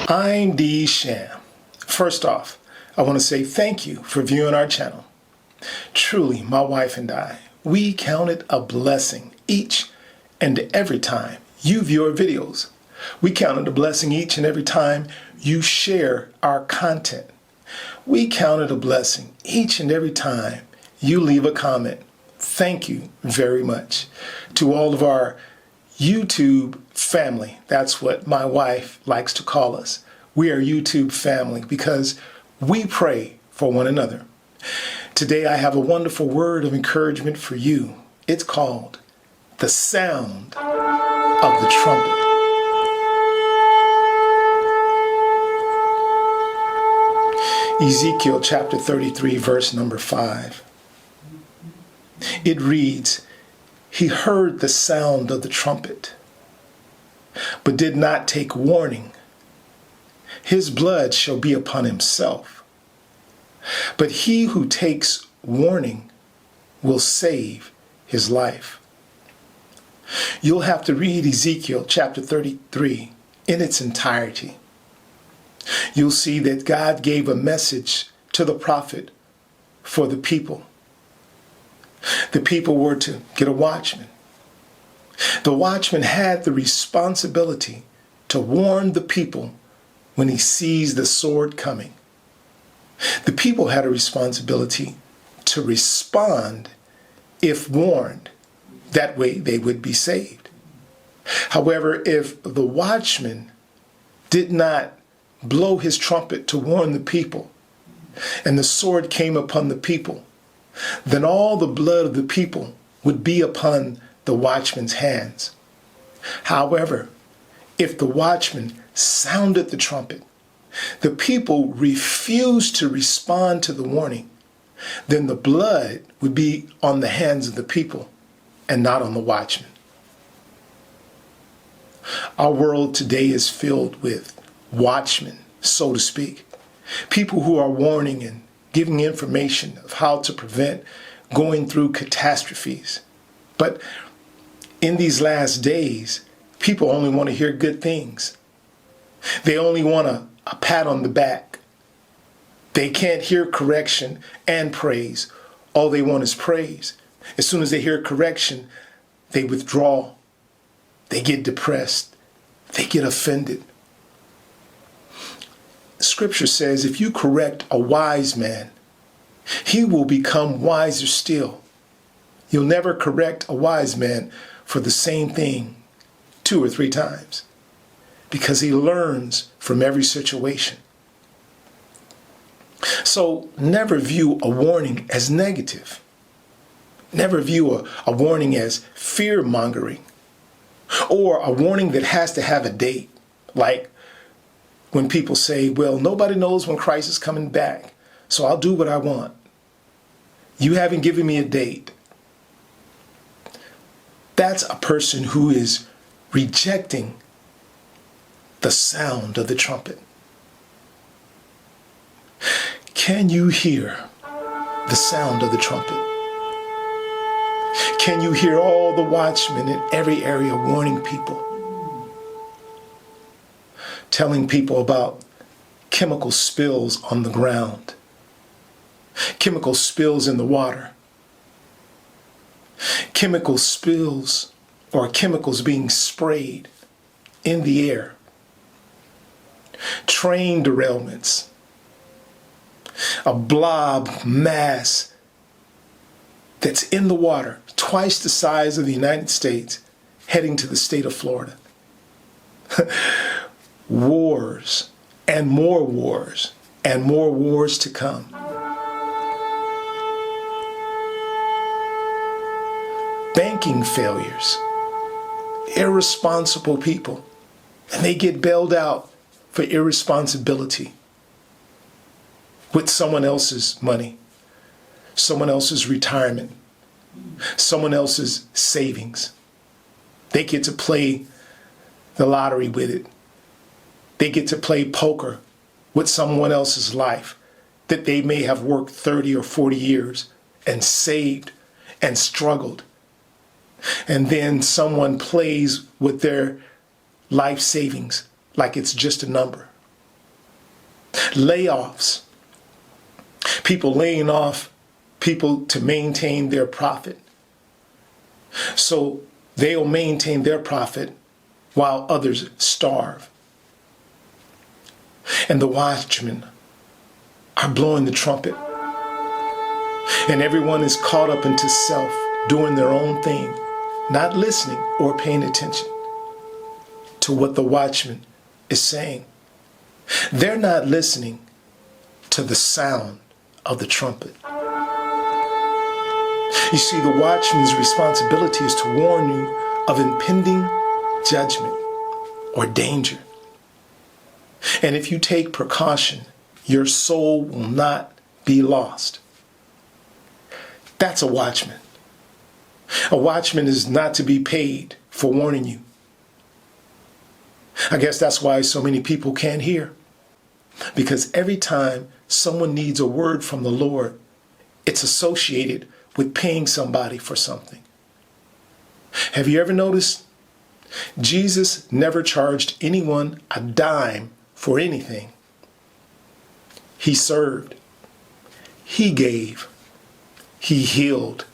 I'm D. Sham. First off, I want to say thank you for viewing our channel. Truly, my wife and I, we count it a blessing each and every time you view our videos. We count it a blessing each and every time you share our content. We count it a blessing each and every time you leave a comment. Thank you very much. To all of our YouTube family, that's what my wife likes to call us. We are YouTube family because we pray for one another. Today I have a wonderful word of encouragement for you. It's called the sound of the trumpet. Ezekiel chapter 33, verse number 5. It reads, "He heard the sound of the trumpet, but did not take warning. His blood shall be upon himself. But he who takes warning will save his life." You'll have to read Ezekiel chapter 33 in its entirety. You'll see that God gave a message to the prophet for the people. The people were to get a watchman. The watchman had the responsibility to warn the people when he sees the sword coming. The people had a responsibility to respond if warned. That way they would be saved. However, if the watchman did not blow his trumpet to warn the people, and the sword came upon the people, then all the blood of the people would be upon the watchman's hands. However, if the watchman sounded the trumpet, the people refused to respond to the warning, then the blood would be on the hands of the people and not on the watchman. Our world today is filled with watchmen, so to speak, people who are warning and giving information of how to prevent going through catastrophes. But in these last days, people only want to hear good things. They only want a pat on the back. They can't hear correction and praise. All they want is praise. As soon as they hear correction, they withdraw. They get depressed. They get offended. Scripture says if you correct a wise man, he will become wiser still. You'll never correct a wise man for the same thing 2 or 3 times because he learns from every situation. So never view a warning as negative. Never view a warning as fear-mongering or a warning that has to have a date. Like when people say, well, nobody knows when Christ is coming back, so I'll do what I want. You haven't given me a date. That's a person who is rejecting the sound of the trumpet. Can you hear the sound of the trumpet? Can you hear all the watchmen in every area warning people? Telling people about chemical spills on the ground, chemical spills in the water, chemical spills or chemicals being sprayed in the air, train derailments, a blob mass that's in the water, twice the size of the United States, heading to the state of Florida. Wars and more wars and more wars to come. Banking failures, irresponsible people, and they get bailed out for irresponsibility with someone else's money, someone else's retirement, someone else's savings. They get to play the lottery with it. They get to play poker with someone else's life that they may have worked 30 or 40 years and saved and struggled. And then someone plays with their life savings like it's just a number. layoffs, people laying off people to maintain their profit. So they'll maintain their profit while others starve. And the watchmen are blowing the trumpet. And everyone is caught up into self, doing their own thing, not listening or paying attention to what the watchman is saying. They're not listening to the sound of the trumpet. You see, the watchman's responsibility is to warn you of impending judgment or danger. And if you take precaution, your soul will not be lost. That's a watchman. A watchman is not to be paid for warning you. I guess that's why so many people can't hear. Because every time someone needs a word from the Lord, it's associated with paying somebody for something. Have you ever noticed? Jesus never charged anyone a dime for anything. He served. He gave. He healed.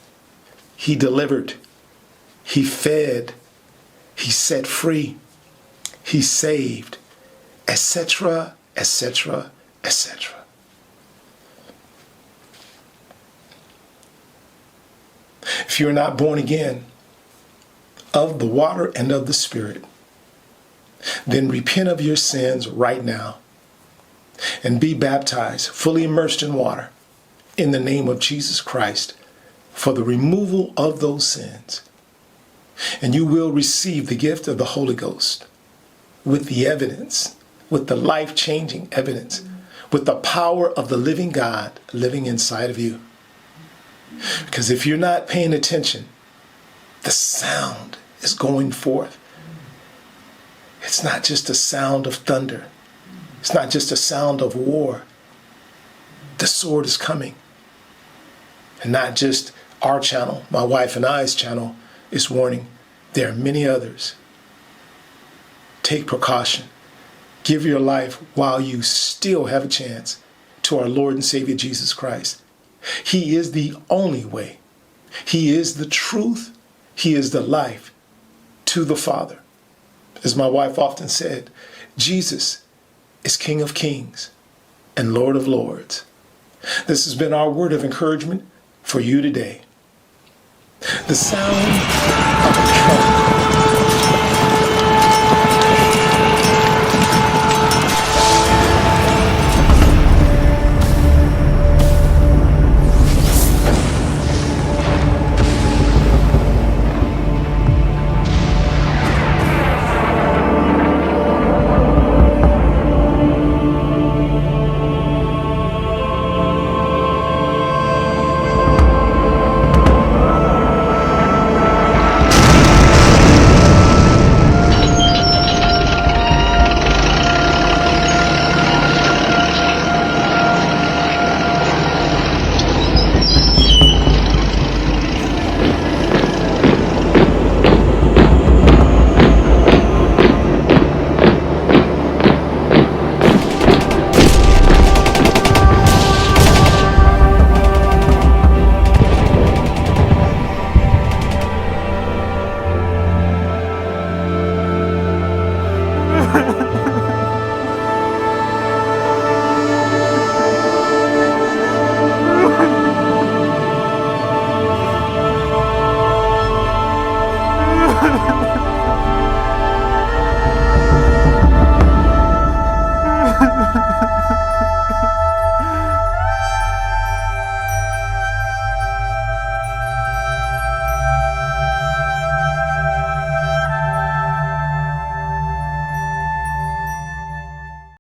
He delivered. He fed. He set free. He saved, etc., etc., etc. If you're not born again of the water and of the Spirit, then repent of your sins right now and be baptized, fully immersed in water, in the name of Jesus Christ for the removal of those sins. And you will receive the gift of the Holy Ghost with the evidence, with the life-changing evidence, with the power of the living God living inside of you. Because if you're not paying attention, the sound is going forth. It's not just a sound of thunder. It's not just a sound of war. The sword is coming. And not just our channel, my wife and I's channel is warning. There are many others. Take precaution. Give your life while you still have a chance to our Lord and Savior Jesus Christ. He is the only way. He is the truth. He is the life to the Father. As my wife often said, Jesus is King of Kings and Lord of Lords. This has been our word of encouragement for you today. The sound of a trumpet